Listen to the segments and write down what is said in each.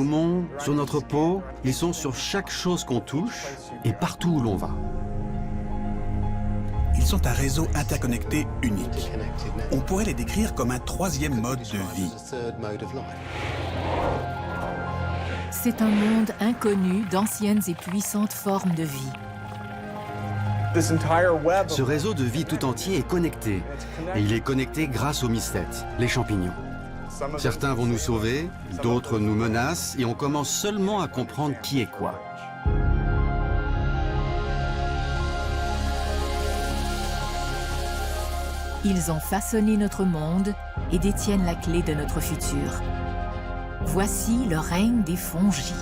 poumons, sur notre peau, ils sont sur chaque chose qu'on touche et partout où l'on va. Ils sont un réseau interconnecté unique. On pourrait les décrire comme un troisième mode de vie. C'est un monde inconnu d'anciennes et puissantes formes de vie. Ce réseau de vie tout entier est connecté. Et il est connecté grâce aux mycètes, les champignons. Certains vont nous sauver, d'autres nous menacent, et on commence seulement à comprendre qui est quoi. Ils ont façonné notre monde et détiennent la clé de notre futur. Voici le règne des fongies.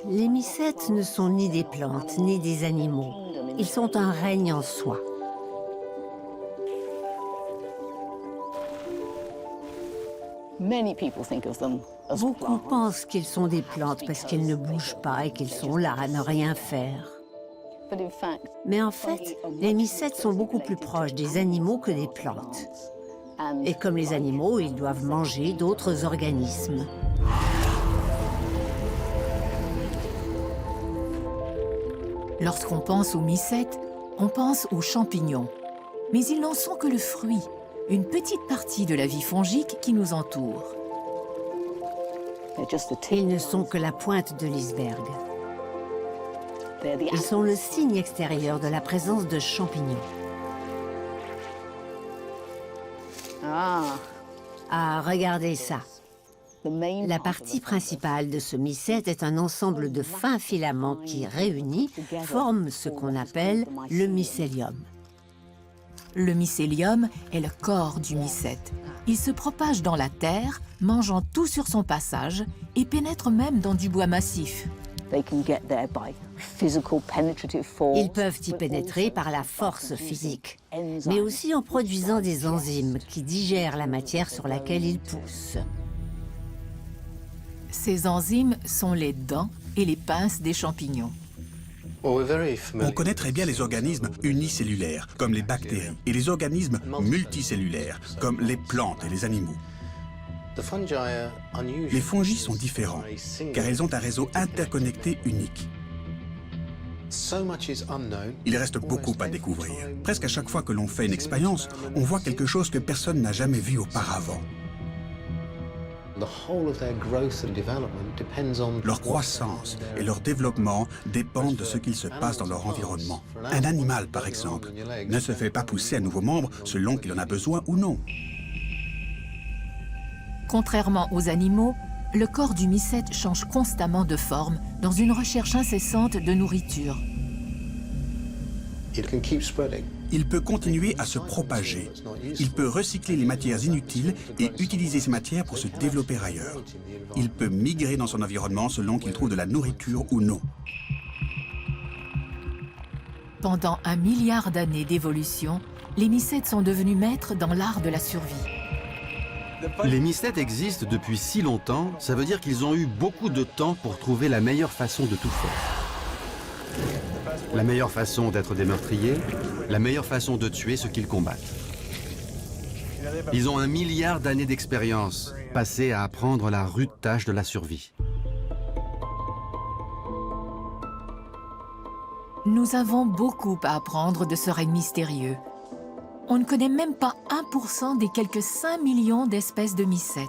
Les mycètes ne sont ni des plantes, ni des animaux. Ils sont un règne en soi. Beaucoup pensent qu'ils sont des plantes parce qu'ils ne bougent pas et qu'ils sont là à ne rien faire. Mais en fait, les mycètes sont beaucoup plus proches des animaux que des plantes. Et comme les animaux, ils doivent manger d'autres organismes. Lorsqu'on pense aux mycètes, on pense aux champignons. Mais ils n'en sont que le fruit, une petite partie de la vie fongique qui nous entoure. Ils ne sont que la pointe de l'iceberg. Ils sont le signe extérieur de la présence de champignons. Ah, regardez ça. La partie principale de ce mycète est un ensemble de fins filaments qui, réunis, forment ce qu'on appelle le mycélium. Le mycélium est le corps du mycète. Il se propage dans la terre, mangeant tout sur son passage, et pénètre même dans du bois massif. Ils peuvent y pénétrer par la force physique, mais aussi en produisant des enzymes qui digèrent la matière sur laquelle ils poussent. Ces enzymes sont les dents et les pinces des champignons. On connaît très bien les organismes unicellulaires, comme les bactéries, et les organismes multicellulaires, comme les plantes et les animaux. Les fongies sont différents, car elles ont un réseau interconnecté unique. Il reste beaucoup à découvrir. Presque à chaque fois que l'on fait une expérience, on voit quelque chose que personne n'a jamais vu auparavant. Leur croissance et leur développement dépendent de ce qu'il se passe dans leur environnement. Un animal, par exemple, ne se fait pas pousser un nouveau membre selon qu'il en a besoin ou non. Contrairement aux animaux, le corps du mycète change constamment de forme dans une recherche incessante de nourriture. Il peut continuer à se propager. Il peut recycler les matières inutiles et utiliser ces matières pour se développer ailleurs. Il peut migrer dans son environnement selon qu'il trouve de la nourriture ou non. Pendant 1 milliard d'années d'évolution, les mycètes sont devenus maîtres dans l'art de la survie. Les mycètes existent depuis si longtemps, ça veut dire qu'ils ont eu beaucoup de temps pour trouver la meilleure façon de tout faire. La meilleure façon d'être des meurtriers, la meilleure façon de tuer ceux qu'ils combattent. Ils ont 1 milliard d'années d'expérience, passées à apprendre la rude tâche de la survie. Nous avons beaucoup à apprendre de ce règne mystérieux. On ne connaît même pas 1% des quelques 5 millions d'espèces de mycètes.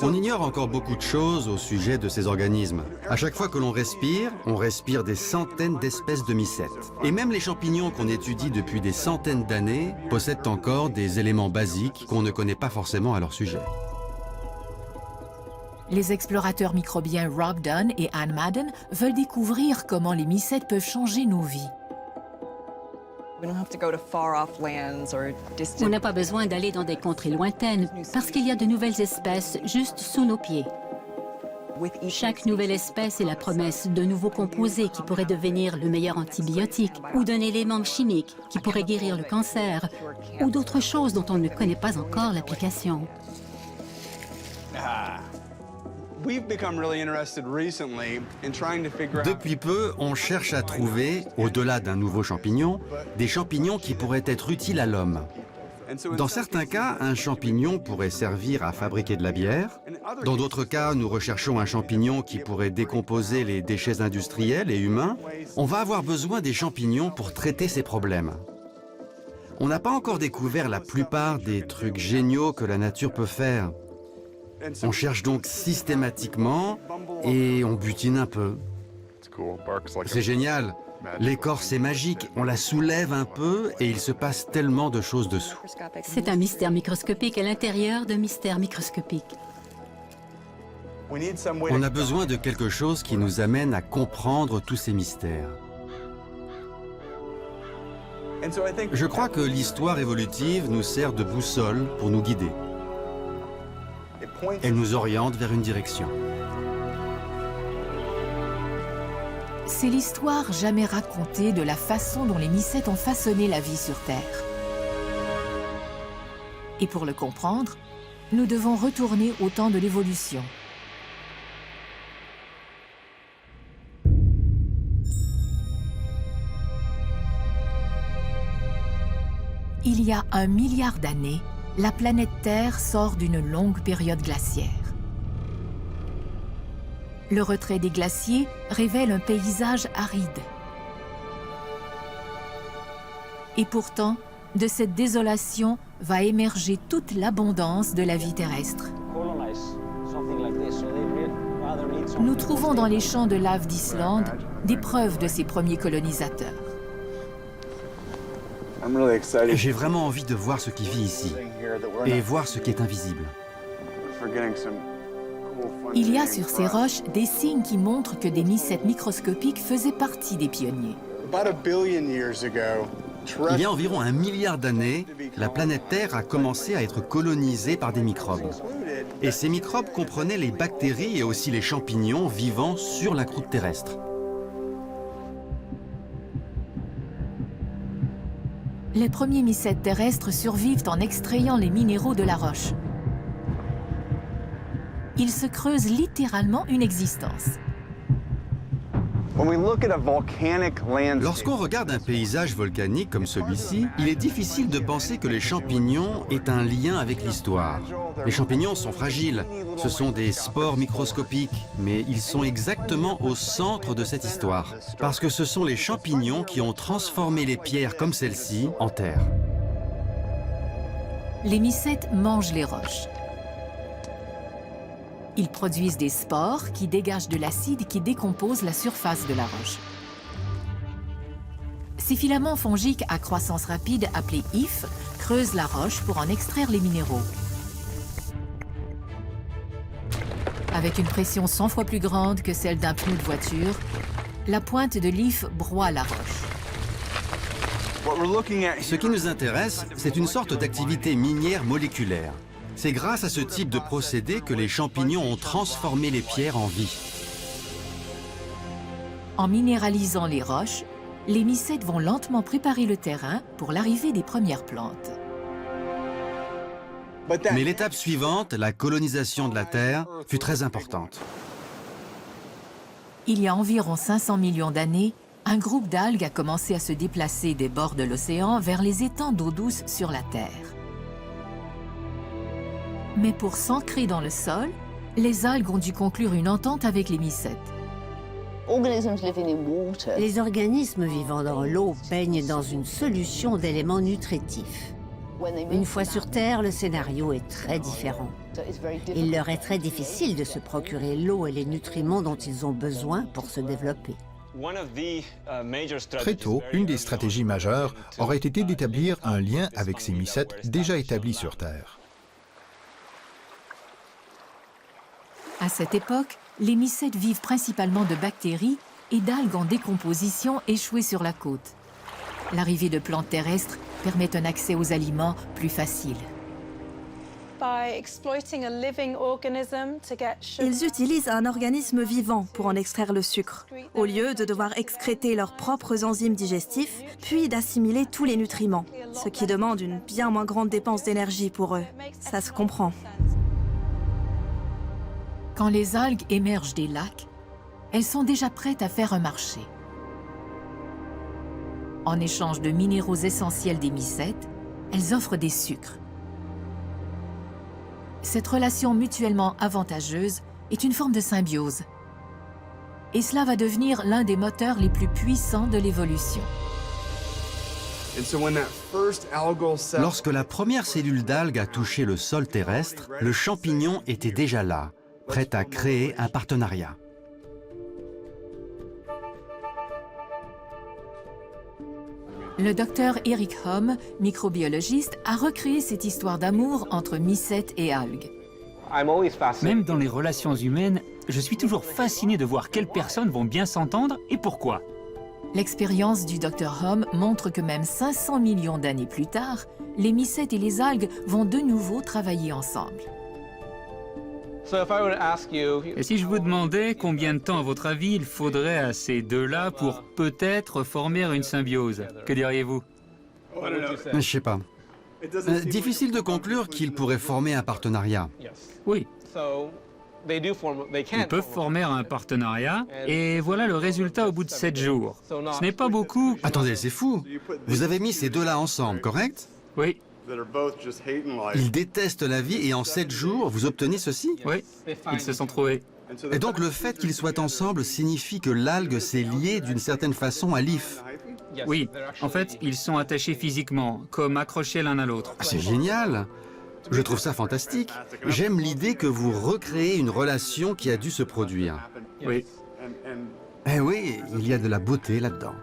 On ignore encore beaucoup de choses au sujet de ces organismes. À chaque fois que l'on respire des centaines d'espèces de mycètes. Et même les champignons qu'on étudie depuis des centaines d'années possèdent encore des éléments basiques qu'on ne connaît pas forcément à leur sujet. Les explorateurs microbiens Rob Dunn et Anne Madden veulent découvrir comment les mycètes peuvent changer nos vies. On n'a pas besoin d'aller dans des contrées lointaines parce qu'il y a de nouvelles espèces juste sous nos pieds. Chaque nouvelle espèce est la promesse de nouveaux composés qui pourraient devenir le meilleur antibiotique, ou d'un élément chimique qui pourrait guérir le cancer, ou d'autres choses dont on ne connaît pas encore l'application. Depuis peu, on cherche à trouver, au-delà d'un nouveau champignon, des champignons qui pourraient être utiles à l'homme. Dans certains cas, un champignon pourrait servir à fabriquer de la bière. Dans d'autres cas, nous recherchons un champignon qui pourrait décomposer les déchets industriels et humains. On va avoir besoin des champignons pour traiter ces problèmes. On n'a pas encore découvert la plupart des trucs géniaux que la nature peut faire. On cherche donc systématiquement et on butine un peu. C'est génial. L'écorce est magique, on la soulève un peu et il se passe tellement de choses dessous. C'est un mystère microscopique à l'intérieur d'un mystère microscopique. On a besoin de quelque chose qui nous amène à comprendre tous ces mystères. Je crois que l'histoire évolutive nous sert de boussole pour nous guider. Elle nous oriente vers une direction. C'est l'histoire jamais racontée de la façon dont les mycètes ont façonné la vie sur Terre. Et pour le comprendre, nous devons retourner au temps de l'évolution. Il y a 1 milliard d'années, la planète Terre sort d'une longue période glaciaire. Le retrait des glaciers révèle un paysage aride. Et pourtant, de cette désolation va émerger toute l'abondance de la vie terrestre. Nous trouvons dans les champs de lave d'Islande des preuves de ces premiers colonisateurs. J'ai vraiment envie de voir ce qui vit ici et voir ce qui est invisible. Il y a sur ces roches des signes qui montrent que des mycètes microscopiques faisaient partie des pionniers. Il y a environ 1 milliard d'années, la planète Terre a commencé à être colonisée par des microbes. Et ces microbes comprenaient les bactéries et aussi les champignons vivant sur la croûte terrestre. Les premiers mycètes terrestres survivent en extrayant les minéraux de la roche. Ils se creusent littéralement une existence. Lorsqu'on regarde un paysage volcanique comme celui-ci, il est difficile de penser que les champignons aient un lien avec l'histoire. Les champignons sont fragiles, ce sont des spores microscopiques, mais ils sont exactement au centre de cette histoire, parce que ce sont les champignons qui ont transformé les pierres comme celle-ci en terre. Les mycètes mangent les roches. Ils produisent des spores qui dégagent de l'acide qui décompose la surface de la roche. Ces filaments fongiques à croissance rapide, appelés hyphes, creusent la roche pour en extraire les minéraux. Avec une pression 100 fois plus grande que celle d'un pneu de voiture, la pointe de l'hyphe broie la roche. Ce qui nous intéresse, c'est une sorte d'activité minière moléculaire. C'est grâce à ce type de procédé que les champignons ont transformé les pierres en vie. En minéralisant les roches, les mycètes vont lentement préparer le terrain pour l'arrivée des premières plantes. Mais l'étape suivante, la colonisation de la Terre, fut très importante. Il y a environ 500 millions d'années, un groupe d'algues a commencé à se déplacer des bords de l'océan vers les étangs d'eau douce sur la Terre. Mais pour s'ancrer dans le sol, les algues ont dû conclure une entente avec les mycètes. Les organismes vivant dans l'eau baignent dans une solution d'éléments nutritifs. Une fois sur Terre, le scénario est très différent. Il leur est très difficile de se procurer l'eau et les nutriments dont ils ont besoin pour se développer. Très tôt, une des stratégies majeures aurait été d'établir un lien avec ces mycètes déjà établis sur Terre. À cette époque, les mycètes vivent principalement de bactéries et d'algues en décomposition échouées sur la côte. L'arrivée de plantes terrestres permet un accès aux aliments plus facile. Ils utilisent un organisme vivant pour en extraire le sucre, au lieu de devoir excréter leurs propres enzymes digestifs, puis d'assimiler tous les nutriments, ce qui demande une bien moins grande dépense d'énergie pour eux. Ça se comprend. Quand les algues émergent des lacs, elles sont déjà prêtes à faire un marché. En échange de minéraux essentiels des mycètes, elles offrent des sucres. Cette relation mutuellement avantageuse est une forme de symbiose. Et cela va devenir l'un des moteurs les plus puissants de l'évolution. Lorsque la première cellule d'algue a touché le sol terrestre, le champignon était déjà là, prêt à créer un partenariat. Le docteur Eric Homme, microbiologiste, a recréé cette histoire d'amour entre mycètes et algues. Même dans les relations humaines, je suis toujours fasciné de voir quelles personnes vont bien s'entendre et pourquoi. L'expérience du docteur Homme montre que même 500 millions d'années plus tard, les mycètes et les algues vont de nouveau travailler ensemble. Et si je vous demandais combien de temps, à votre avis, il faudrait à ces deux-là pour peut-être former une symbiose, que diriez-vous? Je sais pas. Difficile de conclure qu'ils pourraient former un partenariat. Oui. Ils peuvent former un partenariat, et voilà le résultat au bout de 7 jours. Ce n'est pas beaucoup. Attendez, c'est fou. Vous avez mis ces deux-là ensemble, correct? Oui. Ils détestent la vie et en 7 jours, vous obtenez ceci? Oui, ils se sont trouvés. Et donc le fait qu'ils soient ensemble signifie que l'algue s'est liée d'une certaine façon à l'if. Oui, en fait, ils sont attachés physiquement, comme accrochés l'un à l'autre. Ah, c'est génial! Je trouve ça fantastique. J'aime l'idée que vous recréez une relation qui a dû se produire. Oui. Eh oui, il y a de la beauté là-dedans.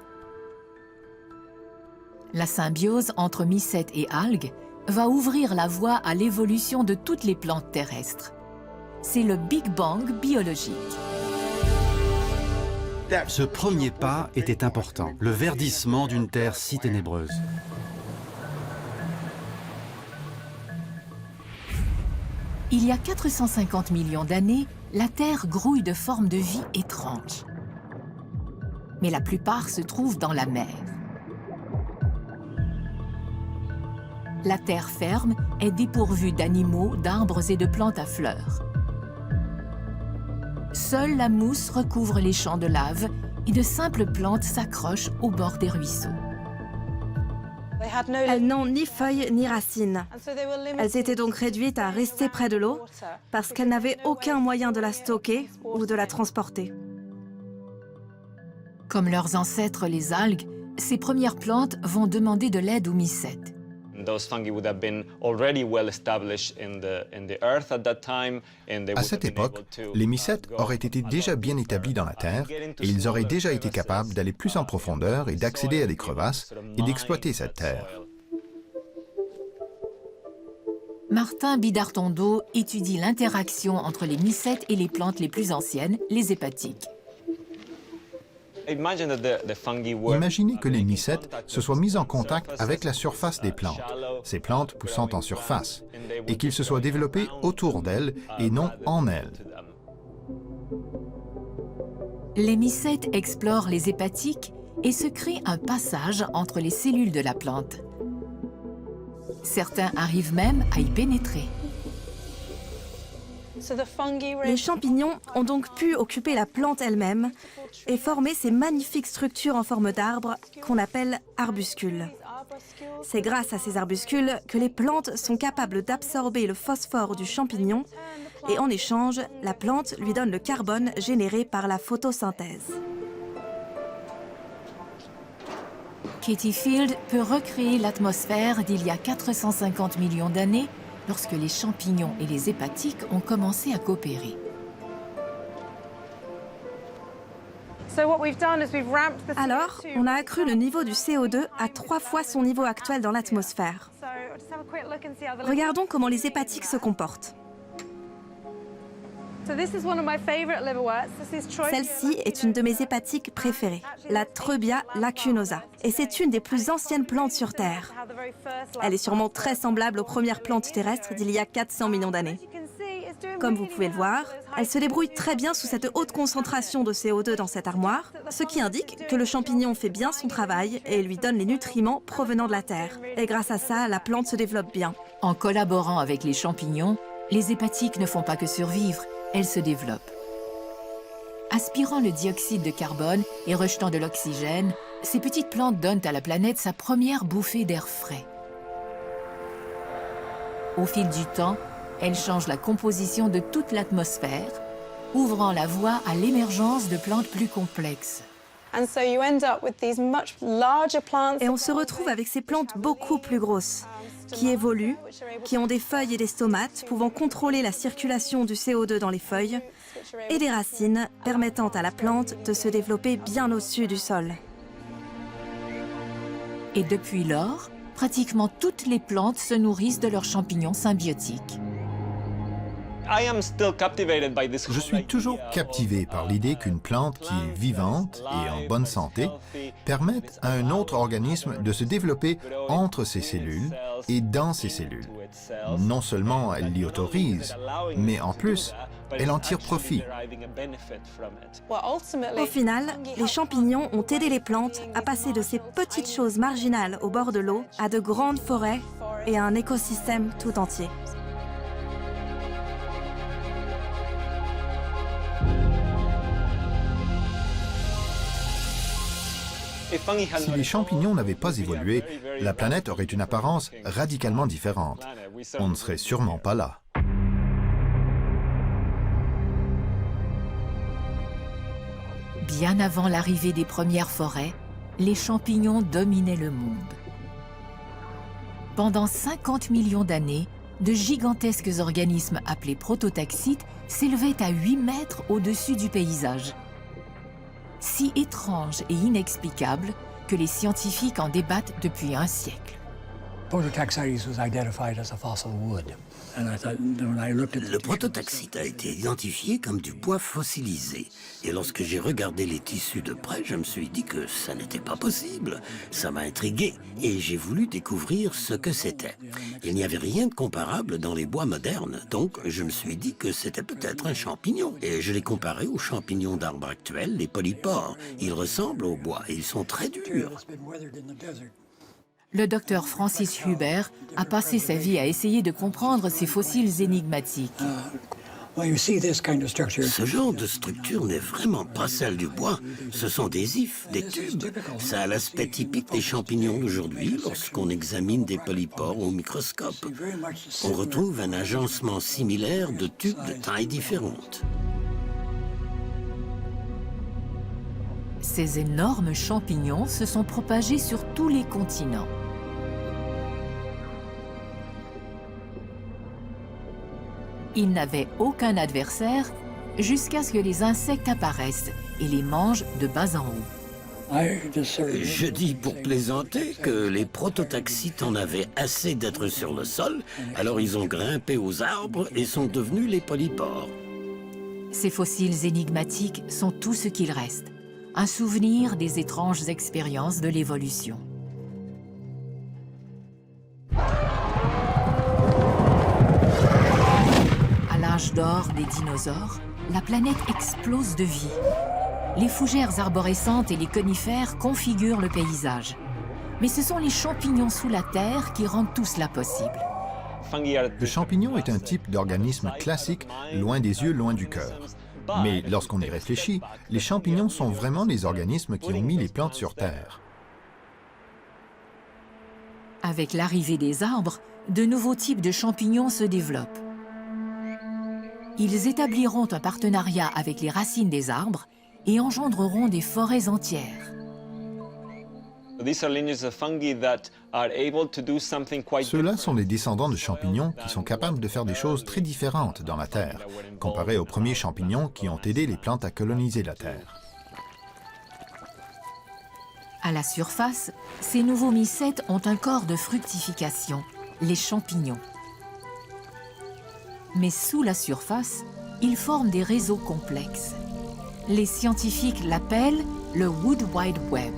La symbiose entre mycètes et algues va ouvrir la voie à l'évolution de toutes les plantes terrestres. C'est le Big Bang biologique. Ce premier pas était important, le verdissement d'une terre si ténébreuse. Il y a 450 millions d'années, la Terre grouille de formes de vie étranges. Mais la plupart se trouvent dans la mer. La terre ferme est dépourvue d'animaux, d'arbres et de plantes à fleurs. Seule la mousse recouvre les champs de lave et de simples plantes s'accrochent au bord des ruisseaux. Elles n'ont ni feuilles ni racines. Elles étaient donc réduites à rester près de l'eau parce qu'elles n'avaient aucun moyen de la stocker ou de la transporter. Comme leurs ancêtres les algues, ces premières plantes vont demander de l'aide aux mycètes. À cette époque, les mycètes auraient été déjà bien établis dans la terre et ils auraient déjà été capables d'aller plus en profondeur et d'accéder à des crevasses et d'exploiter cette terre. Martin Bidart-Tondo étudie l'interaction entre les mycètes et les plantes les plus anciennes, les hépatiques. Imaginez que les mycètes se soient mis en contact avec la surface des plantes, ces plantes poussant en surface, et qu'ils se soient développés autour d'elles et non en elles. Les mycètes explorent les hépatiques et se créent un passage entre les cellules de la plante. Certains arrivent même à y pénétrer. Les champignons ont donc pu occuper la plante elle-même et former ces magnifiques structures en forme d'arbre qu'on appelle arbuscules. C'est grâce à ces arbuscules que les plantes sont capables d'absorber le phosphore du champignon et en échange, la plante lui donne le carbone généré par la photosynthèse. Katie Field peut recréer l'atmosphère d'il y a 450 millions d'années lorsque les champignons et les hépatiques ont commencé à coopérer. Alors, on a accru le niveau du CO2 à 3 fois son niveau actuel dans l'atmosphère. Regardons comment les hépatiques se comportent. Celle-ci est une de mes hépatiques préférées, la Treubia lacunosa. Et c'est une des plus anciennes plantes sur Terre. Elle est sûrement très semblable aux premières plantes terrestres d'il y a 400 millions d'années. Comme vous pouvez le voir, elle se débrouille très bien sous cette haute concentration de CO2 dans cette armoire, ce qui indique que le champignon fait bien son travail et lui donne les nutriments provenant de la terre. Et grâce à ça, la plante se développe bien. En collaborant avec les champignons, les hépatiques ne font pas que survivre, elles se développent. Aspirant le dioxyde de carbone et rejetant de l'oxygène, ces petites plantes donnent à la planète sa première bouffée d'air frais. Au fil du temps, elles changent la composition de toute l'atmosphère, ouvrant la voie à l'émergence de plantes plus complexes. Et on se retrouve avec ces plantes beaucoup plus grosses, qui évoluent, qui ont des feuilles et des stomates pouvant contrôler la circulation du CO2 dans les feuilles, et des racines permettant à la plante de se développer bien au-dessus du sol. Et depuis lors, pratiquement toutes les plantes se nourrissent de leurs champignons symbiotiques. Je suis toujours captivé par l'idée qu'une plante qui est vivante et en bonne santé permette à un autre organisme de se développer entre ses cellules et dans ses cellules. Non seulement elle l'y autorise, mais en plus, elle en tire profit. Au final, les champignons ont aidé les plantes à passer de ces petites choses marginales au bord de l'eau à de grandes forêts et à un écosystème tout entier. Si les champignons n'avaient pas évolué, la planète aurait une apparence radicalement différente. On ne serait sûrement pas là. Bien avant l'arrivée des premières forêts, les champignons dominaient le monde. Pendant 50 millions d'années, de gigantesques organismes appelés prototaxites s'élevaient à 8 mètres au-dessus du paysage. Si étrange et inexplicable que les scientifiques en débattent depuis un siècle. Le prototaxite a été identifié comme du bois fossilisé. Et lorsque j'ai regardé les tissus de près, je me suis dit que ça n'était pas possible. Ça m'a intrigué et j'ai voulu découvrir ce que c'était. Il n'y avait rien de comparable dans les bois modernes, donc je me suis dit que c'était peut-être un champignon. Et je l'ai comparé aux champignons d'arbres actuels, les polypores. Ils ressemblent aux bois et ils sont très durs. Le docteur Francis Huber a passé sa vie à essayer de comprendre ces fossiles énigmatiques. Ce genre de structure n'est vraiment pas celle du bois. Ce sont des ifs, des tubes. Ça a l'aspect typique des champignons d'aujourd'hui lorsqu'on examine des polypores au microscope. On retrouve un agencement similaire de tubes de tailles différentes. Ces énormes champignons se sont propagés sur tous les continents. Ils n'avaient aucun adversaire jusqu'à ce que les insectes apparaissent et les mangent de bas en haut. Je dis pour plaisanter que les prototaxites en avaient assez d'être sur le sol, alors ils ont grimpé aux arbres et sont devenus les polypores. Ces fossiles énigmatiques sont tout ce qu'il reste, un souvenir des étranges expériences de l'évolution. À l'âge d'or des dinosaures, la planète explose de vie. Les fougères arborescentes et les conifères configurent le paysage. Mais ce sont les champignons sous la terre qui rendent tout cela possible. Le champignon est un type d'organisme classique, loin des yeux, loin du cœur. Mais lorsqu'on y réfléchit, les champignons sont vraiment les organismes qui ont mis les plantes sur Terre. Avec l'arrivée des arbres, de nouveaux types de champignons se développent. Ils établiront un partenariat avec les racines des arbres et engendreront des forêts entières. Ceux-là sont des descendants de champignons qui sont capables de faire des choses très différentes dans la Terre, comparés aux premiers champignons qui ont aidé les plantes à coloniser la Terre. À la surface, ces nouveaux mycètes ont un corps de fructification, les champignons. Mais sous la surface, ils forment des réseaux complexes. Les scientifiques l'appellent le Wood Wide Web.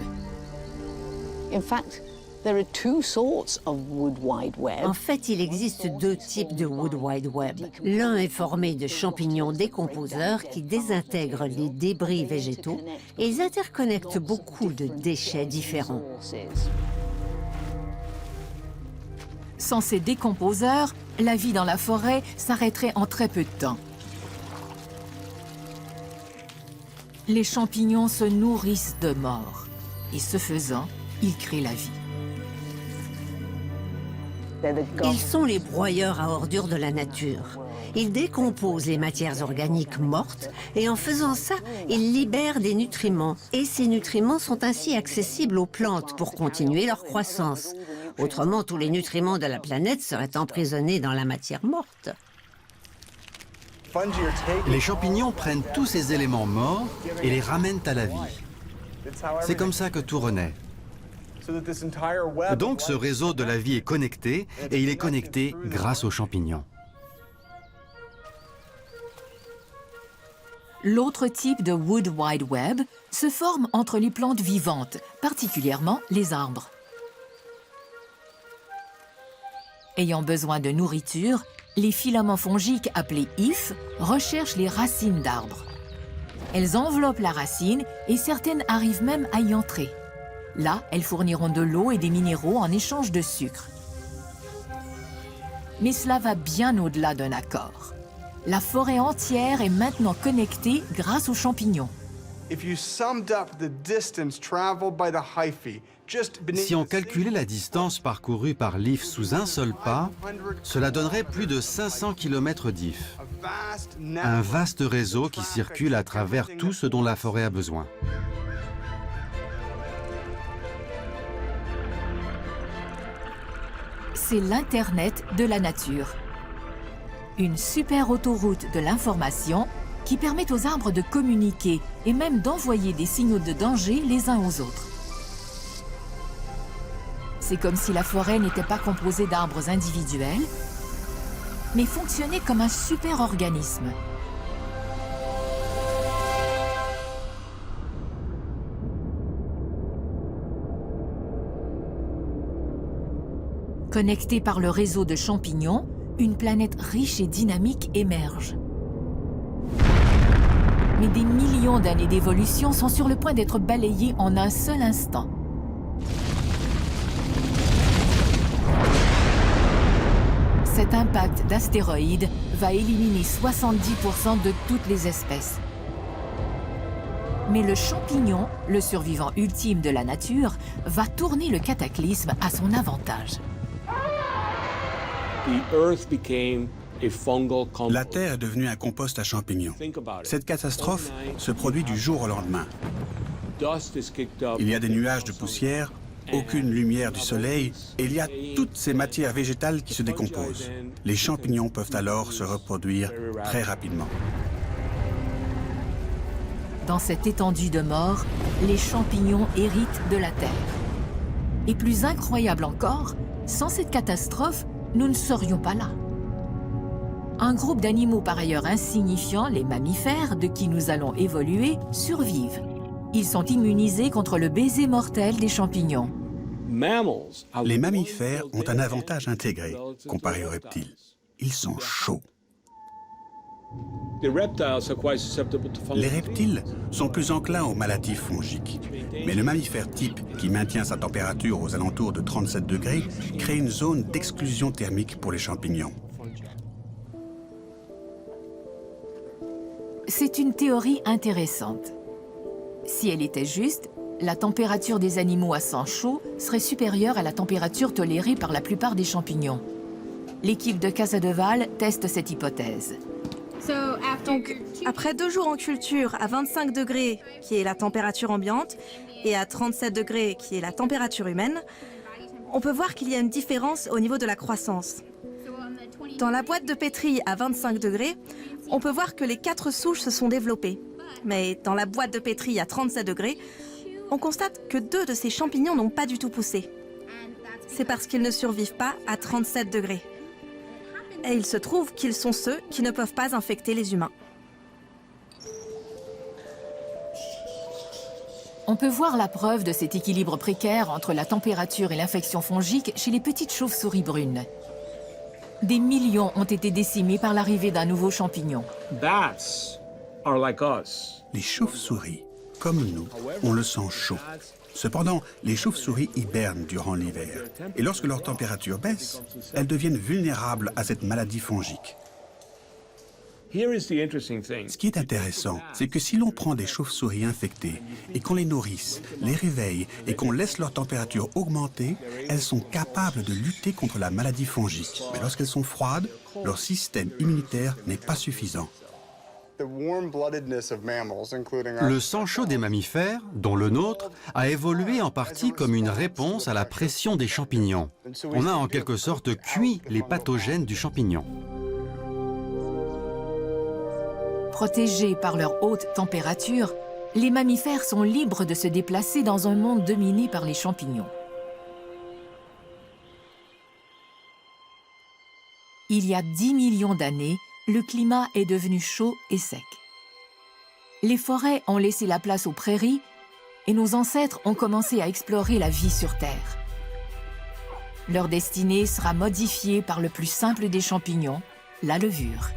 En fait, il existe deux types de Wood Wide Web. L'un est formé de champignons décomposeurs qui désintègrent les débris végétaux et ils interconnectent beaucoup de déchets différents. Sans ces décomposeurs, la vie dans la forêt s'arrêterait en très peu de temps. Les champignons se nourrissent de morts et ce faisant, ils créent la vie. Ils sont les broyeurs à ordures de la nature. Ils décomposent les matières organiques mortes et en faisant ça, ils libèrent des nutriments. Et ces nutriments sont ainsi accessibles aux plantes pour continuer leur croissance. Autrement, tous les nutriments de la planète seraient emprisonnés dans la matière morte. Les champignons prennent tous ces éléments morts et les ramènent à la vie. C'est comme ça que tout renaît. Donc ce réseau de la vie est connecté, et il est connecté grâce aux champignons. L'autre type de Wood Wide Web se forme entre les plantes vivantes, particulièrement les arbres. Ayant besoin de nourriture, les filaments fongiques appelés hyphes recherchent les racines d'arbres. Elles enveloppent la racine et certaines arrivent même à y entrer. Là, elles fourniront de l'eau et des minéraux en échange de sucre. Mais cela va bien au-delà d'un accord. La forêt entière est maintenant connectée grâce aux champignons. Si on calculait la distance parcourue par l'IF sous un seul pas, cela donnerait plus de 500 km d'IF. Un vaste réseau qui circule à travers tout ce dont la forêt a besoin. C'est l'Internet de la nature. Une super autoroute de l'information qui permet aux arbres de communiquer et même d'envoyer des signaux de danger les uns aux autres. C'est comme si la forêt n'était pas composée d'arbres individuels, mais fonctionnait comme un super organisme. Connectée par le réseau de champignons, une planète riche et dynamique émerge. Mais des millions d'années d'évolution sont sur le point d'être balayées en un seul instant. Cet impact d'astéroïdes va éliminer 70% de toutes les espèces. Mais le champignon, le survivant ultime de la nature, va tourner le cataclysme à son avantage. La Terre est devenue un compost à champignons. Cette catastrophe se produit du jour au lendemain. Il y a des nuages de poussière, aucune lumière du soleil, et il y a toutes ces matières végétales qui se décomposent. Les champignons peuvent alors se reproduire très rapidement. Dans cette étendue de mort, les champignons héritent de la Terre. Et plus incroyable encore, sans cette catastrophe, nous ne serions pas là. Un groupe d'animaux par ailleurs insignifiants, les mammifères, de qui nous allons évoluer, survivent. Ils sont immunisés contre le baiser mortel des champignons. Les mammifères ont un avantage intégré comparé aux reptiles. Ils sont chauds. Les reptiles sont plus enclins aux maladies fongiques. Mais le mammifère type, qui maintient sa température aux alentours de 37 degrés, crée une zone d'exclusion thermique pour les champignons. C'est une théorie intéressante. Si elle était juste, la température des animaux à sang chaud serait supérieure à la température tolérée par la plupart des champignons. L'équipe de Casadeval teste cette hypothèse. Donc, après 2 jours en culture à 25 degrés, qui est la température ambiante, et à 37 degrés, qui est la température humaine, on peut voir qu'il y a une différence au niveau de la croissance. Dans la boîte de pétri à 25 degrés, on peut voir que les 4 souches se sont développées. Mais dans la boîte de pétri à 37 degrés, on constate que 2 de ces champignons n'ont pas du tout poussé. C'est parce qu'ils ne survivent pas à 37 degrés. Et il se trouve qu'ils sont ceux qui ne peuvent pas infecter les humains. On peut voir la preuve de cet équilibre précaire entre la température et l'infection fongique chez les petites chauves-souris brunes. Des millions ont été décimés par l'arrivée d'un nouveau champignon. Les chauves-souris, comme nous, ont le sang chaud. Cependant, les chauves-souris hibernent durant l'hiver. Et lorsque leur température baisse, elles deviennent vulnérables à cette maladie fongique. Ce qui est intéressant, c'est que si l'on prend des chauves-souris infectées et qu'on les nourrisse, les réveille et qu'on laisse leur température augmenter, elles sont capables de lutter contre la maladie fongique. Mais lorsqu'elles sont froides, leur système immunitaire n'est pas suffisant. Le sang chaud des mammifères, dont le nôtre, a évolué en partie comme une réponse à la pression des champignons. On a en quelque sorte cuit les pathogènes du champignon. Protégés par leur haute température, les mammifères sont libres de se déplacer dans un monde dominé par les champignons. Il y a 10 millions d'années, le climat est devenu chaud et sec. Les forêts ont laissé la place aux prairies et nos ancêtres ont commencé à explorer la vie sur Terre. Leur destinée sera modifiée par le plus simple des champignons, la levure.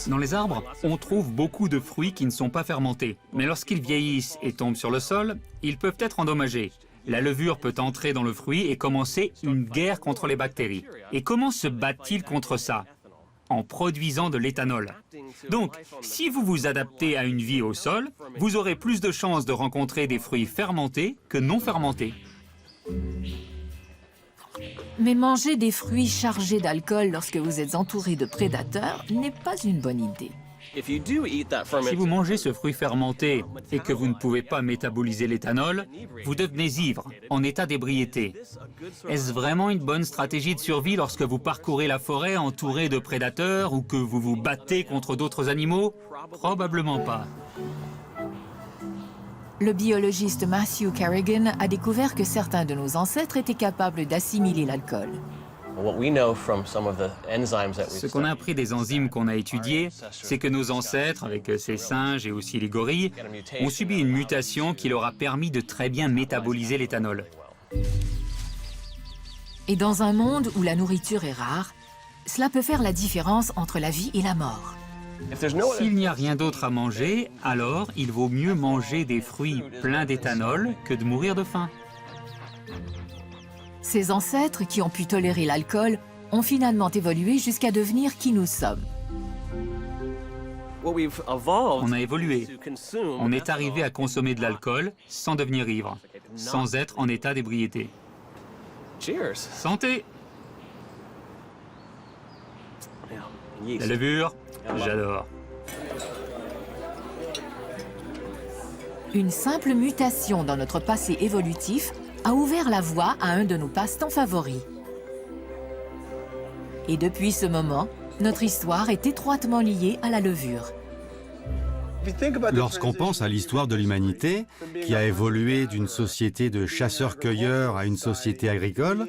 Dans les arbres, on trouve beaucoup de fruits qui ne sont pas fermentés. Mais lorsqu'ils vieillissent et tombent sur le sol, ils peuvent être endommagés. La levure peut entrer dans le fruit et commencer une guerre contre les bactéries. Et comment se battent-ils contre ça? En produisant de l'éthanol. Donc, si vous vous adaptez à une vie au sol, vous aurez plus de chances de rencontrer des fruits fermentés que non fermentés. Mais manger des fruits chargés d'alcool lorsque vous êtes entouré de prédateurs n'est pas une bonne idée. Si vous mangez ce fruit fermenté et que vous ne pouvez pas métaboliser l'éthanol, vous devenez ivre, en état d'ébriété. Est-ce vraiment une bonne stratégie de survie lorsque vous parcourez la forêt entouré de prédateurs ou que vous vous battez contre d'autres animaux? Probablement pas. Le biologiste Matthew Carrigan a découvert que certains de nos ancêtres étaient capables d'assimiler l'alcool. Ce qu'on a appris des enzymes qu'on a étudiées, c'est que nos ancêtres, avec ces singes et aussi les gorilles, ont subi une mutation qui leur a permis de très bien métaboliser l'éthanol. Et dans un monde où la nourriture est rare, cela peut faire la différence entre la vie et la mort. S'il n'y a rien d'autre à manger, alors il vaut mieux manger des fruits pleins d'éthanol que de mourir de faim. Ces ancêtres qui ont pu tolérer l'alcool ont finalement évolué jusqu'à devenir qui nous sommes. On a évolué. On est arrivé à consommer de l'alcool sans devenir ivre, sans être en état d'ébriété. Santé! La levure, j'adore. Une simple mutation dans notre passé évolutif a ouvert la voie à un de nos passe-temps favoris. Et depuis ce moment, notre histoire est étroitement liée à la levure. Lorsqu'on pense à l'histoire de l'humanité, qui a évolué d'une société de chasseurs-cueilleurs à une société agricole,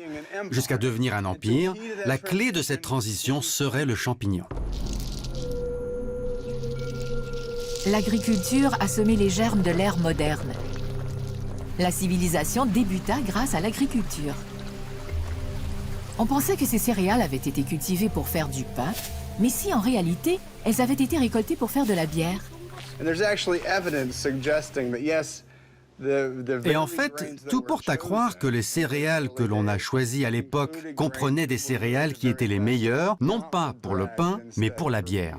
jusqu'à devenir un empire, la clé de cette transition serait le champignon. L'agriculture a semé les germes de l'ère moderne. La civilisation débuta grâce à l'agriculture. On pensait que ces céréales avaient été cultivées pour faire du pain, mais si en réalité, elles avaient été récoltées pour faire de la bière. Et en fait, tout porte à croire que les céréales que l'on a choisies à l'époque comprenaient des céréales qui étaient les meilleures, non pas pour le pain, mais pour la bière.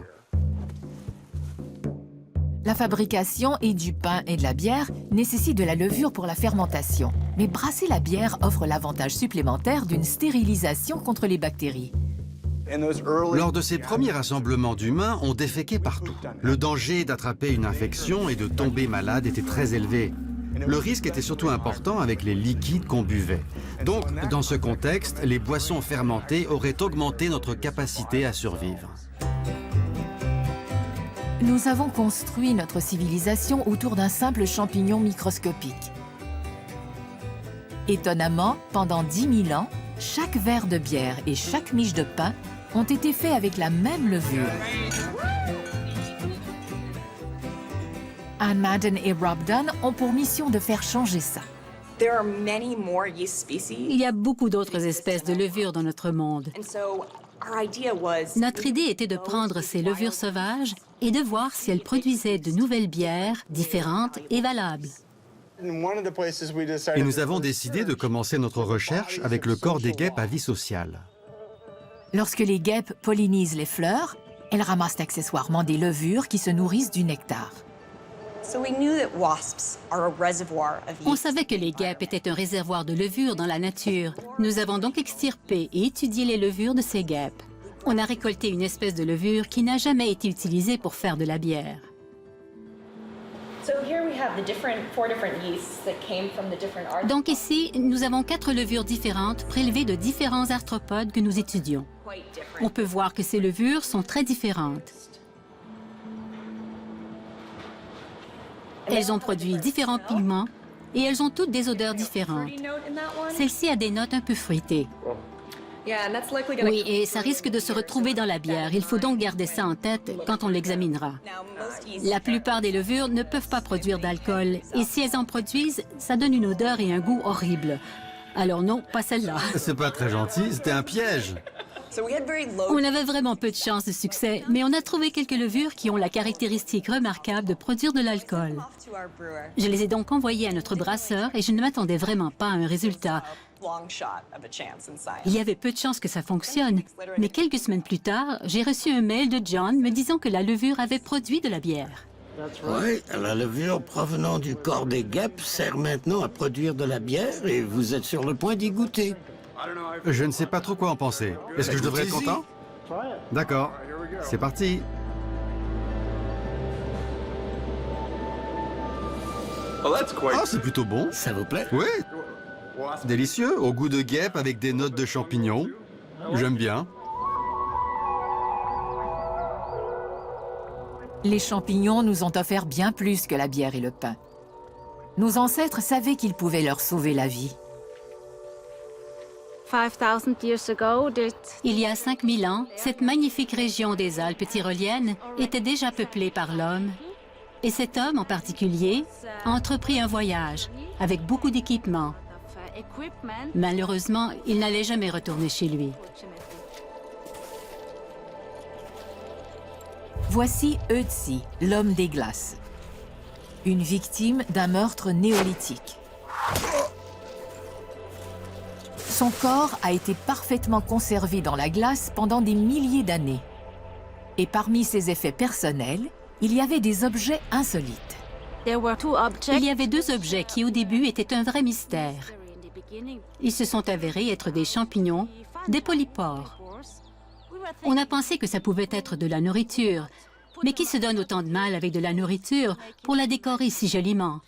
La fabrication et du pain et de la bière nécessite de la levure pour la fermentation. Mais brasser la bière offre l'avantage supplémentaire d'une stérilisation contre les bactéries. Lors de ces premiers rassemblements d'humains, on déféquait partout. Le danger d'attraper une infection et de tomber malade était très élevé. Le risque était surtout important avec les liquides qu'on buvait. Donc, dans ce contexte, les boissons fermentées auraient augmenté notre capacité à survivre. Nous avons construit notre civilisation autour d'un simple champignon microscopique. Étonnamment, pendant 10 000 ans, chaque verre de bière et chaque miche de pain ont été faits avec la même levure. Anne Madden et Rob Dunn ont pour mission de faire changer ça. Il y a beaucoup d'autres espèces de levures dans notre monde. Notre idée était de prendre ces levures sauvages et de voir si elles produisaient de nouvelles bières différentes et valables. Et nous avons décidé de commencer notre recherche avec le corps des guêpes à vie sociale. Lorsque les guêpes pollinisent les fleurs, elles ramassent accessoirement des levures qui se nourrissent du nectar. On savait que les guêpes étaient un réservoir de levures dans la nature. Nous avons donc extirpé et étudié les levures de ces guêpes. On a récolté une espèce de levure qui n'a jamais été utilisée pour faire de la bière. Donc ici, nous avons 4 levures différentes prélevées de différents arthropodes que nous étudions. On peut voir que ces levures sont très différentes. Elles ont produit différents pigments et elles ont toutes des odeurs différentes. Celle-ci a des notes un peu fruitées. Oui, et ça risque de se retrouver dans la bière. Il faut donc garder ça en tête quand on l'examinera. La plupart des levures ne peuvent pas produire d'alcool, et si elles en produisent, ça donne une odeur et un goût horribles. Alors non, pas celle-là. C'est pas très gentil, c'était un piège. On avait vraiment peu de chances de succès, mais on a trouvé quelques levures qui ont la caractéristique remarquable de produire de l'alcool. Je les ai donc envoyées à notre brasseur et je ne m'attendais vraiment pas à un résultat. Il y avait peu de chances que ça fonctionne, mais quelques semaines plus tard, j'ai reçu un mail de John me disant que la levure avait produit de la bière. Oui, la levure provenant du corps des guêpes sert maintenant à produire de la bière et vous êtes sur le point d'y goûter. Je ne sais pas trop quoi en penser. Est-ce que je devrais être content? D'accord, c'est parti. Ah, c'est plutôt bon. Ça vous plaît? Oui. Délicieux, au goût de guêpe avec des notes de champignons. J'aime bien. Les champignons nous ont offert bien plus que la bière et le pain. Nos ancêtres savaient qu'ils pouvaient leur sauver la vie. Il y a 5000 ans, cette magnifique région des Alpes tyroliennes était déjà peuplée par l'homme. Et cet homme en particulier a entrepris un voyage avec beaucoup d'équipements. Malheureusement, il n'allait jamais retourner chez lui. Voici Ötzi, l'homme des glaces. Une victime d'un meurtre néolithique. Son corps a été parfaitement conservé dans la glace pendant des milliers d'années. Et parmi ses effets personnels, il y avait des objets insolites. Il y avait 2 objets qui au début étaient un vrai mystère. Ils se sont avérés être des champignons, des polypores. On a pensé que ça pouvait être de la nourriture, mais qui se donne autant de mal avec de la nourriture pour la décorer si joliment?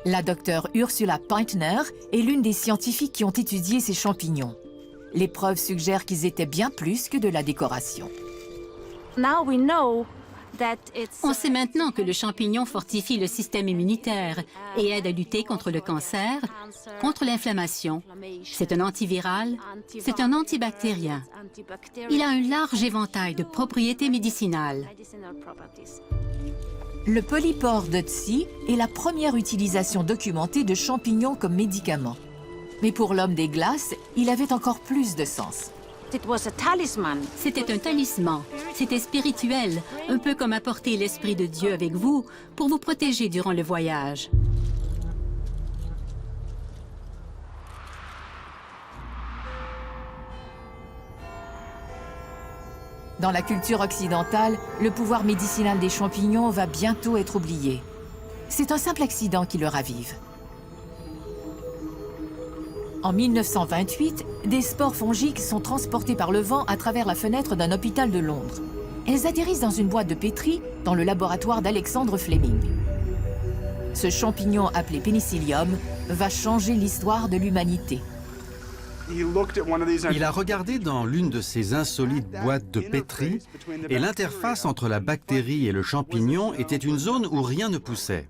La docteure Ursula Peintner est l'une des scientifiques qui ont étudié ces champignons. Les preuves suggèrent qu'ils étaient bien plus que de la décoration. On sait maintenant que le champignon fortifie le système immunitaire et aide à lutter contre le cancer, contre l'inflammation. C'est un antiviral, c'est un antibactérien. Il a un large éventail de propriétés médicinales. Le polypore d'Ötzi est la première utilisation documentée de champignons comme médicament. Mais pour l'homme des glaces, il avait encore plus de sens. C'était un talisman, c'était spirituel, un peu comme apporter l'Esprit de Dieu avec vous pour vous protéger durant le voyage. Dans la culture occidentale, le pouvoir médicinal des champignons va bientôt être oublié. C'est un simple accident qui le ravive. En 1928, des spores fongiques sont transportées par le vent à travers la fenêtre d'un hôpital de Londres. Elles atterrissent dans une boîte de pétri dans le laboratoire d'Alexandre Fleming. Ce champignon appelé pénicillium va changer l'histoire de l'humanité. Il a regardé dans l'une de ces insolites boîtes de pétri et l'interface entre la bactérie et le champignon était une zone où rien ne poussait.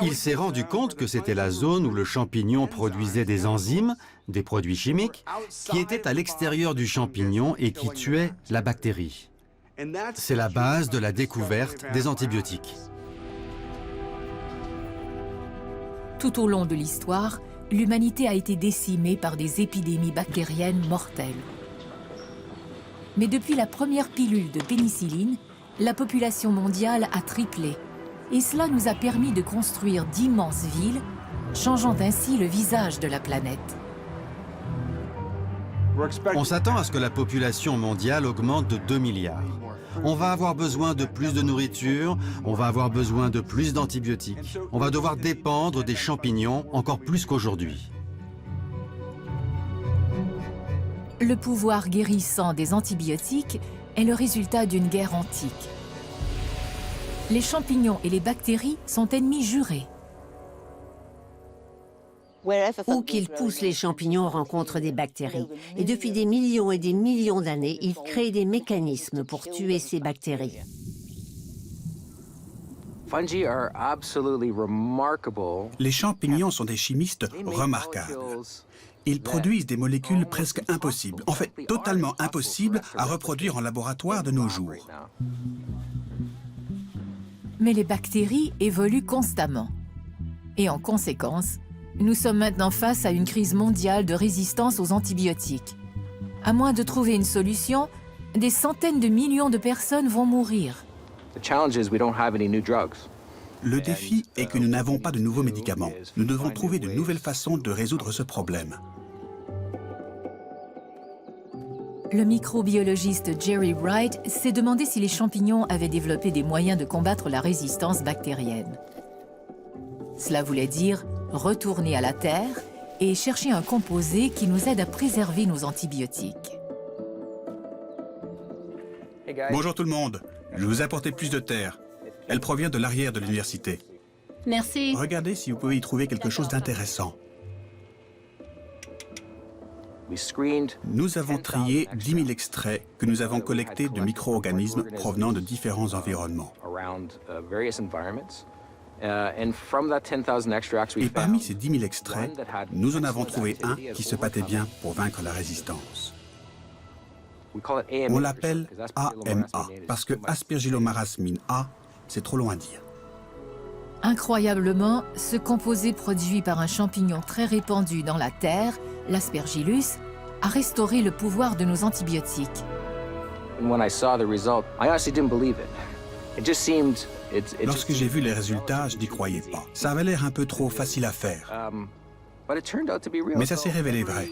Il s'est rendu compte que c'était la zone où le champignon produisait des enzymes, des produits chimiques, qui étaient à l'extérieur du champignon et qui tuaient la bactérie. C'est la base de la découverte des antibiotiques. Tout au long de l'histoire, l'humanité a été décimée par des épidémies bactériennes mortelles. Mais depuis la première pilule de pénicilline, la population mondiale a triplé. Et cela nous a permis de construire d'immenses villes, changeant ainsi le visage de la planète. On s'attend à ce que la population mondiale augmente de 2 milliards. On va avoir besoin de plus de nourriture, on va avoir besoin de plus d'antibiotiques. On va devoir dépendre des champignons encore plus qu'aujourd'hui. Le pouvoir guérissant des antibiotiques est le résultat d'une guerre antique. Les champignons et les bactéries sont ennemis jurés. Où qu'ils poussent, les champignons rencontrent des bactéries. Et depuis des millions et des millions d'années, ils créent des mécanismes pour tuer ces bactéries. Les champignons sont des chimistes remarquables. Ils produisent des molécules presque impossibles, en fait totalement impossibles à reproduire en laboratoire de nos jours. Mais les bactéries évoluent constamment. Et en conséquence, nous sommes maintenant face à une crise mondiale de résistance aux antibiotiques. À moins de trouver une solution, des centaines de millions de personnes vont mourir. Le défi est que nous n'avons pas de nouveaux médicaments. Nous devons trouver de nouvelles façons de résoudre ce problème. Le microbiologiste Jerry Wright s'est demandé si les champignons avaient développé des moyens de combattre la résistance bactérienne. Cela voulait dire retourner à la Terre et chercher un composé qui nous aide à préserver nos antibiotiques. Bonjour tout le monde, je vais vous apporter plus de terre. Elle provient de l'arrière de l'université. Merci. Regardez si vous pouvez y trouver quelque chose d'intéressant. Nous avons trié 10 000 extraits que nous avons collectés de micro-organismes provenant de différents environnements. Et parmi ces 10 000 extraits, nous en avons trouvé un qui se battait bien pour vaincre la résistance. On l'appelle AMA, parce que Aspergillomarasmine A, c'est trop long à dire. Incroyablement, ce composé produit par un champignon très répandu dans la terre, l'Aspergillus, a restauré le pouvoir de nos antibiotiques. Lorsque j'ai vu les résultats, je n'y croyais pas. Ça avait l'air un peu trop facile à faire. Mais ça s'est révélé vrai.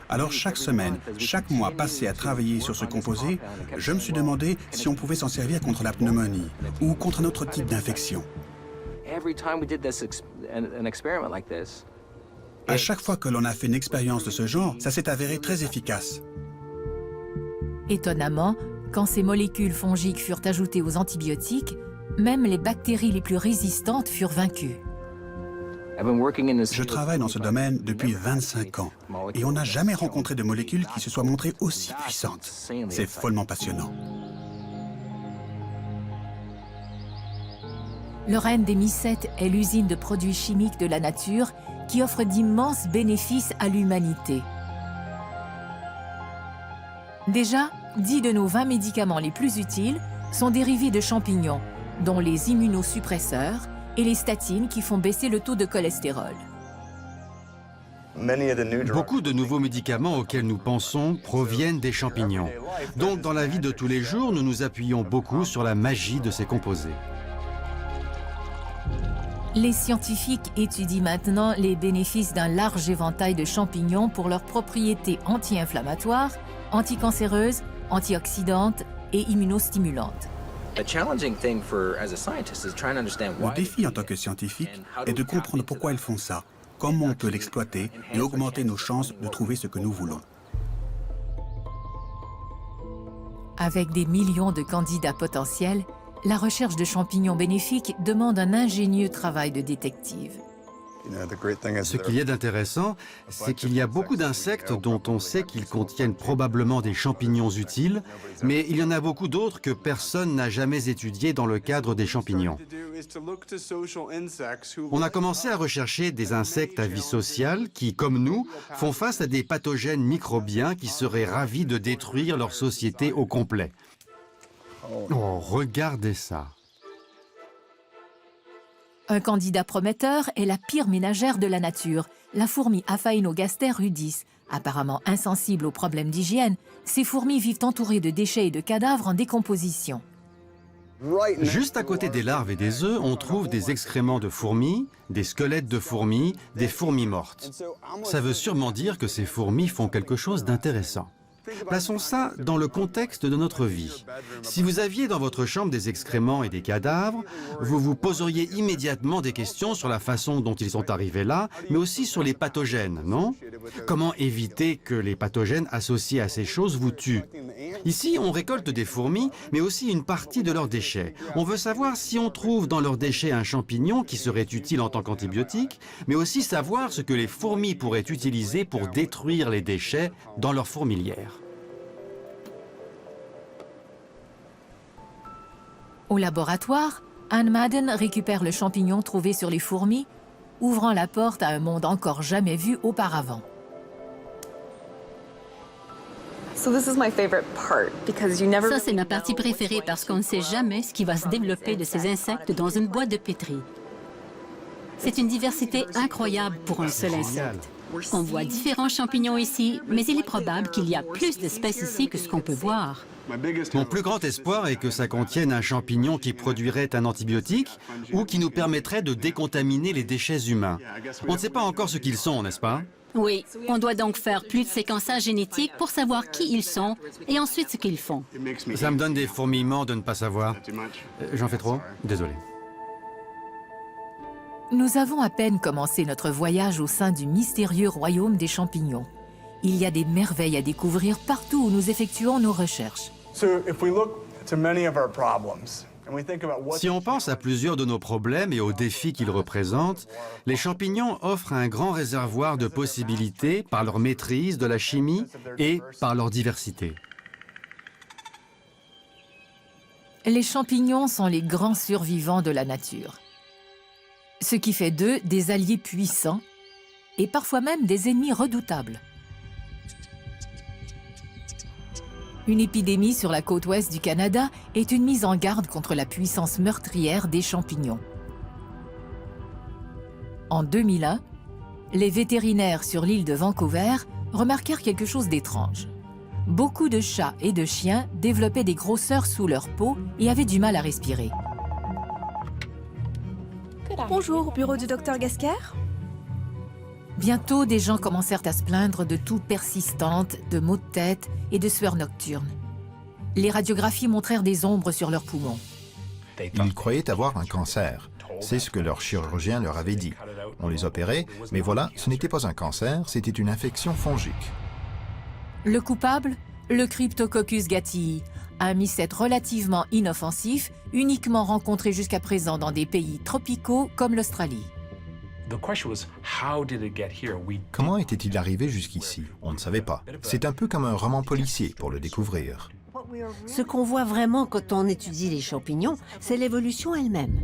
Alors chaque semaine, chaque mois passé à travailler sur ce composé, je me suis demandé si on pouvait s'en servir contre la pneumonie ou contre un autre type d'infection. À chaque fois que l'on a fait une expérience de ce genre, ça s'est avéré très efficace. Étonnamment, quand ces molécules fongiques furent ajoutées aux antibiotiques, même les bactéries les plus résistantes furent vaincues. Je travaille dans ce domaine depuis 25 ans et on n'a jamais rencontré de molécule qui se soit montrée aussi puissante. C'est follement passionnant. Le renne des mycètes est l'usine de produits chimiques de la nature qui offre d'immenses bénéfices à l'humanité. Déjà, 10 de nos 20 médicaments les plus utiles sont dérivés de champignons, dont les immunosuppresseurs et les statines qui font baisser le taux de cholestérol. Beaucoup de nouveaux médicaments auxquels nous pensons proviennent des champignons. Donc dans la vie de tous les jours, nous nous appuyons beaucoup sur la magie de ces composés. Les scientifiques étudient maintenant les bénéfices d'un large éventail de champignons pour leurs propriétés anti-inflammatoires, anticancéreuses, antioxydantes et immunostimulantes. Le défi en tant que scientifique est de comprendre pourquoi ils font ça, comment on peut l'exploiter et augmenter nos chances de trouver ce que nous voulons. Avec des millions de candidats potentiels, la recherche de champignons bénéfiques demande un ingénieux travail de détective. Ce qu'il y a d'intéressant, c'est qu'il y a beaucoup d'insectes dont on sait qu'ils contiennent probablement des champignons utiles, mais il y en a beaucoup d'autres que personne n'a jamais étudiés dans le cadre des champignons. On a commencé à rechercher des insectes à vie sociale qui, comme nous, font face à des pathogènes microbiens qui seraient ravis de détruire leur société au complet. Oh, regardez ça! Un candidat prometteur est la pire ménagère de la nature, la fourmi Aphaenogaster rudis. Apparemment insensible aux problèmes d'hygiène, ces fourmis vivent entourées de déchets et de cadavres en décomposition. Juste à côté des larves et des œufs, on trouve des excréments de fourmis, des squelettes de fourmis, des fourmis mortes. Ça veut sûrement dire que ces fourmis font quelque chose d'intéressant. Plaçons ça dans le contexte de notre vie. Si vous aviez dans votre chambre des excréments et des cadavres, vous vous poseriez immédiatement des questions sur la façon dont ils sont arrivés là, mais aussi sur les pathogènes, non? Comment éviter que les pathogènes associés à ces choses vous tuent? Ici, on récolte des fourmis, mais aussi une partie de leurs déchets. On veut savoir si on trouve dans leurs déchets un champignon qui serait utile en tant qu'antibiotique, mais aussi savoir ce que les fourmis pourraient utiliser pour détruire les déchets dans leur fourmilière. Au laboratoire, Anne Madden récupère le champignon trouvé sur les fourmis, ouvrant la porte à un monde encore jamais vu auparavant. Ça, c'est ma partie préférée parce qu'on ne sait jamais ce qui va se développer de ces insectes dans une boîte de pétri. C'est une diversité incroyable pour un seul insecte. On voit différents champignons ici, mais il est probable qu'il y a plus d'espèces ici que ce qu'on peut voir. Mon plus grand espoir est que ça contienne un champignon qui produirait un antibiotique ou qui nous permettrait de décontaminer les déchets humains. On ne sait pas encore ce qu'ils sont, n'est-ce pas? Oui, on doit donc faire plus de séquençage génétique pour savoir qui ils sont et ensuite ce qu'ils font. Ça me donne des fourmillements de ne pas savoir. J'en fais trop? Désolé. Nous avons à peine commencé notre voyage au sein du mystérieux royaume des champignons. Il y a des merveilles à découvrir partout où nous effectuons nos recherches. Si on pense à plusieurs de nos problèmes et aux défis qu'ils représentent, les champignons offrent un grand réservoir de possibilités par leur maîtrise de la chimie et par leur diversité. Les champignons sont les grands survivants de la nature, ce qui fait d'eux des alliés puissants et parfois même des ennemis redoutables. Une épidémie sur la côte ouest du Canada est une mise en garde contre la puissance meurtrière des champignons. En 2001, les vétérinaires sur l'île de Vancouver remarquèrent quelque chose d'étrange. Beaucoup de chats et de chiens développaient des grosseurs sous leur peau et avaient du mal à respirer. Bonjour, bureau du docteur Gasker. Bientôt, des gens commencèrent à se plaindre de toux persistantes, de maux de tête et de sueurs nocturnes. Les radiographies montrèrent des ombres sur leurs poumons. Ils croyaient avoir un cancer. C'est ce que leur chirurgien leur avait dit. On les opérait, mais voilà, ce n'était pas un cancer, c'était une infection fongique. Le coupable? Le Cryptococcus gattii, un mycète relativement inoffensif, uniquement rencontré jusqu'à présent dans des pays tropicaux comme l'Australie. Comment était-il arrivé jusqu'ici? On ne savait pas. C'est un peu comme un roman policier pour le découvrir. Ce qu'on voit vraiment quand on étudie les champignons, c'est l'évolution elle-même.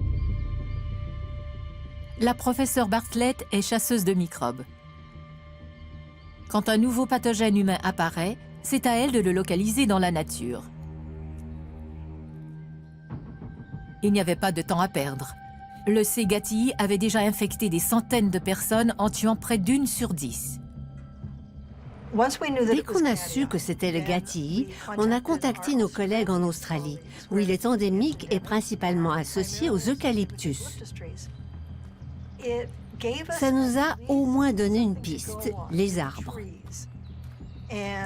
La professeure Bartlett est chasseuse de microbes. Quand un nouveau pathogène humain apparaît, c'est à elle de le localiser dans la nature. Il n'y avait pas de temps à perdre. Le C. gattii avait déjà infecté des centaines de personnes en tuant près d'1 sur 10. Dès qu'on a su que c'était le gattii, on a contacté nos collègues en Australie, où il est endémique et principalement associé aux eucalyptus. Ça nous a au moins donné une piste, les arbres.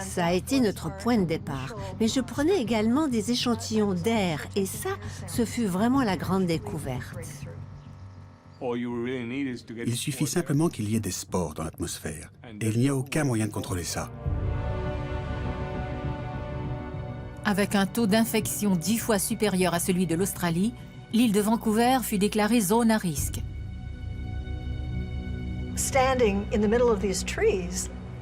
Ça a été notre point de départ, mais je prenais également des échantillons d'air et ça, ce fut vraiment la grande découverte. Il suffit simplement qu'il y ait des spores dans l'atmosphère, et il n'y a aucun moyen de contrôler ça. Avec un taux d'infection 10 fois supérieur à celui de l'Australie, l'île de Vancouver fut déclarée zone à risque.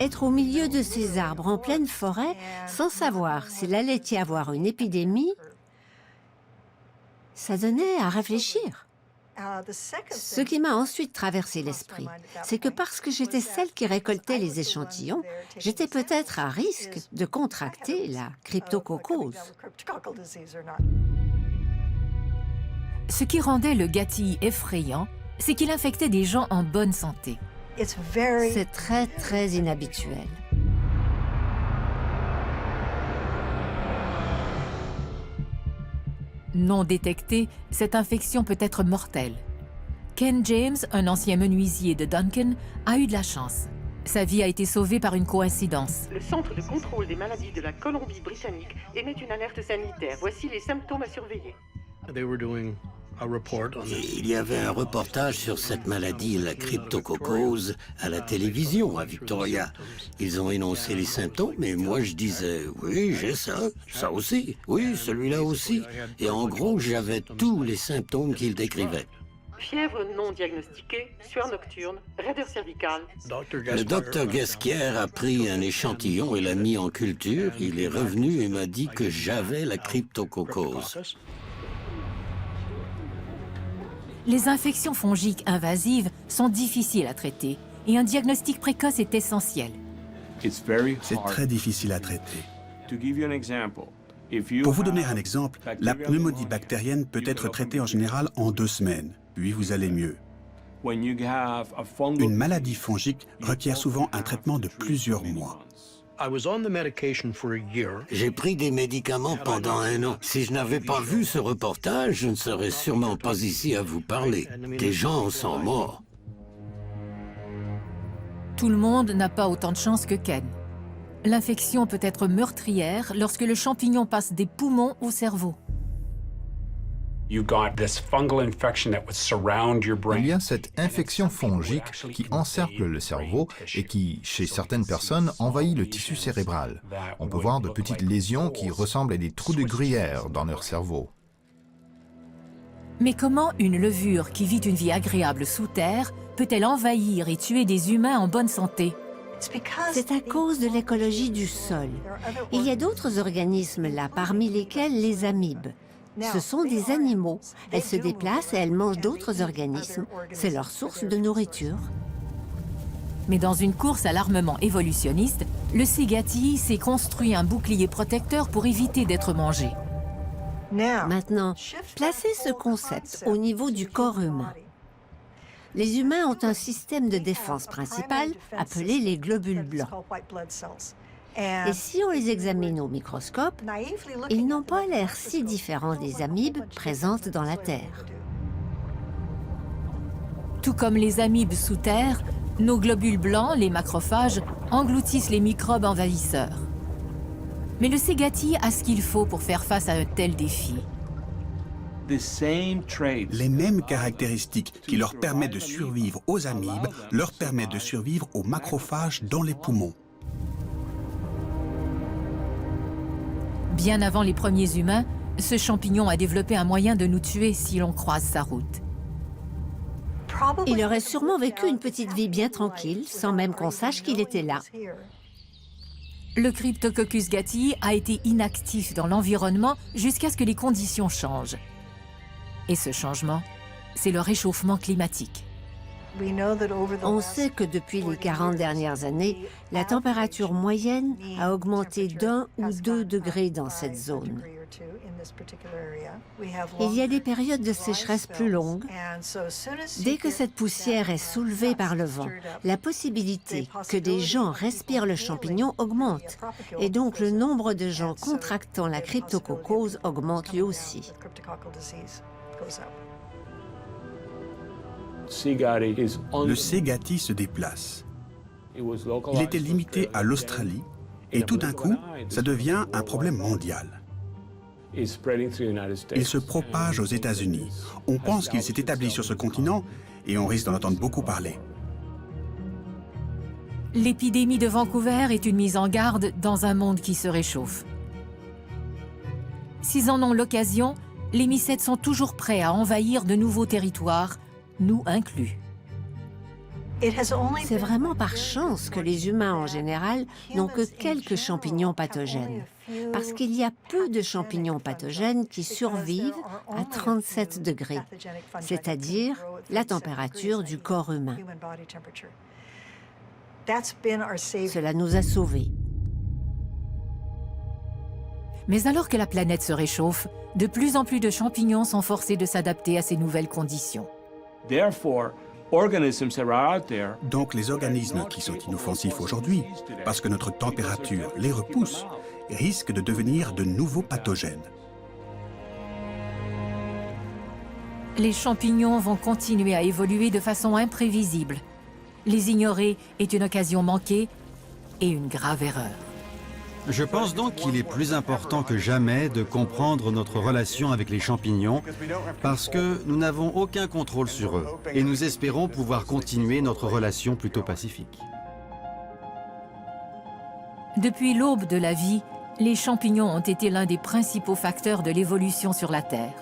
Être au milieu de ces arbres en pleine forêt, sans savoir s'il allait y avoir une épidémie, ça donnait à réfléchir. Ce qui m'a ensuite traversé l'esprit, c'est que parce que j'étais celle qui récoltait les échantillons, j'étais peut-être à risque de contracter la cryptococose. Ce qui rendait le gâtillis effrayant, c'est qu'il infectait des gens en bonne santé. C'est très, très inhabituel. Non détectée, cette infection peut être mortelle. Ken James, un ancien menuisier de Duncan, a eu de la chance. Sa vie a été sauvée par une coïncidence. Le Centre de contrôle des maladies de la Colombie-Britannique émet une alerte sanitaire. Voici les symptômes à surveiller. Il y avait un reportage sur cette maladie, la cryptococose, à la télévision à Victoria. Ils ont énoncé les symptômes, mais moi je disais « Oui, j'ai ça aussi, oui, celui-là aussi ». Et en gros, j'avais tous les symptômes qu'ils décrivaient. Fièvre non diagnostiquée, sueur nocturne, raideur cervicale. Le docteur Guesquière a pris un échantillon et l'a mis en culture. Il est revenu et m'a dit que j'avais la cryptococose. Les infections fongiques invasives sont difficiles à traiter et un diagnostic précoce est essentiel. C'est très difficile à traiter. Pour vous donner un exemple, la pneumonie bactérienne peut être traitée en général en 2 semaines, puis vous allez mieux. Une maladie fongique requiert souvent un traitement de plusieurs mois. J'ai pris des médicaments pendant 1 an. Si je n'avais pas vu ce reportage, je ne serais sûrement pas ici à vous parler. Des gens en sont morts. Tout le monde n'a pas autant de chance que Ken. L'infection peut être meurtrière lorsque le champignon passe des poumons au cerveau. Il y a cette infection fongique qui encercle le cerveau et qui, chez certaines personnes, envahit le tissu cérébral. On peut voir de petites lésions qui ressemblent à des trous de gruyère dans leur cerveau. Mais comment une levure qui vit une vie agréable sous terre peut-elle envahir et tuer des humains en bonne santé? C'est à cause de l'écologie du sol. Il y a d'autres organismes là, parmi lesquels les amibes. Ce sont des animaux. Elles se déplacent et elles mangent d'autres organismes. C'est leur source de nourriture. Mais dans une course à l'armement évolutionniste, le cégati s'est construit un bouclier protecteur pour éviter d'être mangé. Maintenant, placez ce concept au niveau du corps humain. Les humains ont un système de défense principal appelé les globules blancs. Et si on les examine au microscope, ils n'ont pas l'air si différents des amibes présentes dans la Terre. Tout comme les amibes sous terre, nos globules blancs, les macrophages, engloutissent les microbes envahisseurs. Mais le cégati a ce qu'il faut pour faire face à un tel défi. Les mêmes caractéristiques qui leur permettent de survivre aux amibes leur permettent de survivre aux macrophages dans les poumons. Bien avant les premiers humains, ce champignon a développé un moyen de nous tuer si l'on croise sa route. Il aurait sûrement vécu une petite vie bien tranquille, sans même qu'on sache qu'il était là. Le Cryptococcus gattii a été inactif dans l'environnement jusqu'à ce que les conditions changent. Et ce changement, c'est le réchauffement climatique. On sait que depuis les 40 dernières années, la température moyenne a augmenté d'1 ou 2 degrés dans cette zone. Il y a des périodes de sécheresse plus longues. Dès que cette poussière est soulevée par le vent, la possibilité que des gens respirent le champignon augmente. Et donc le nombre de gens contractant la cryptococose augmente lui aussi. Le cégati se déplace. Il était limité à l'Australie et tout d'un coup, ça devient un problème mondial. Il se propage aux États-Unis. On pense qu'il s'est établi sur ce continent et on risque d'en entendre beaucoup parler. L'épidémie de Vancouver est une mise en garde dans un monde qui se réchauffe. S'ils en ont l'occasion, les mycètes sont toujours prêts à envahir de nouveaux territoires, nous inclus. C'est vraiment par chance que les humains en général n'ont que quelques champignons pathogènes. Parce qu'il y a peu de champignons pathogènes qui survivent à 37 degrés, c'est-à-dire la température du corps humain. Cela nous a sauvés. Mais alors que la planète se réchauffe, de plus en plus de champignons sont forcés de s'adapter à ces nouvelles conditions. Donc les organismes qui sont inoffensifs aujourd'hui, parce que notre température les repousse, risquent de devenir de nouveaux pathogènes. Les champignons vont continuer à évoluer de façon imprévisible. Les ignorer est une occasion manquée et une grave erreur. Je pense donc qu'il est plus important que jamais de comprendre notre relation avec les champignons parce que nous n'avons aucun contrôle sur eux et nous espérons pouvoir continuer notre relation plutôt pacifique. Depuis l'aube de la vie, les champignons ont été l'un des principaux facteurs de l'évolution sur la Terre.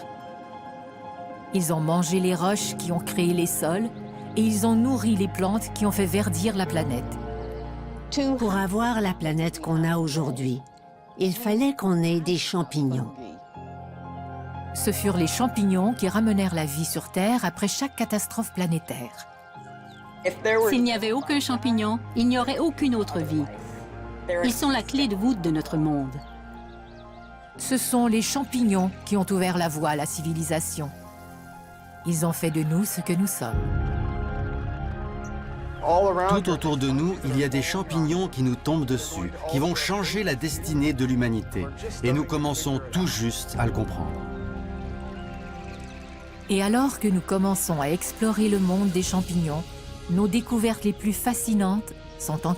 Ils ont mangé les roches qui ont créé les sols et ils ont nourri les plantes qui ont fait verdir la planète. Pour avoir la planète qu'on a aujourd'hui, il fallait qu'on ait des champignons. Ce furent les champignons qui ramenèrent la vie sur Terre après chaque catastrophe planétaire. S'il n'y avait aucun champignon, il n'y aurait aucune autre vie. Ils sont la clé de voûte de notre monde. Ce sont les champignons qui ont ouvert la voie à la civilisation. Ils ont fait de nous ce que nous sommes. Tout autour de nous, il y a des champignons qui nous tombent dessus, qui vont changer la destinée de l'humanité. Et nous commençons tout juste à le comprendre. Et alors que nous commençons à explorer le monde des champignons, nos découvertes les plus fascinantes sont encore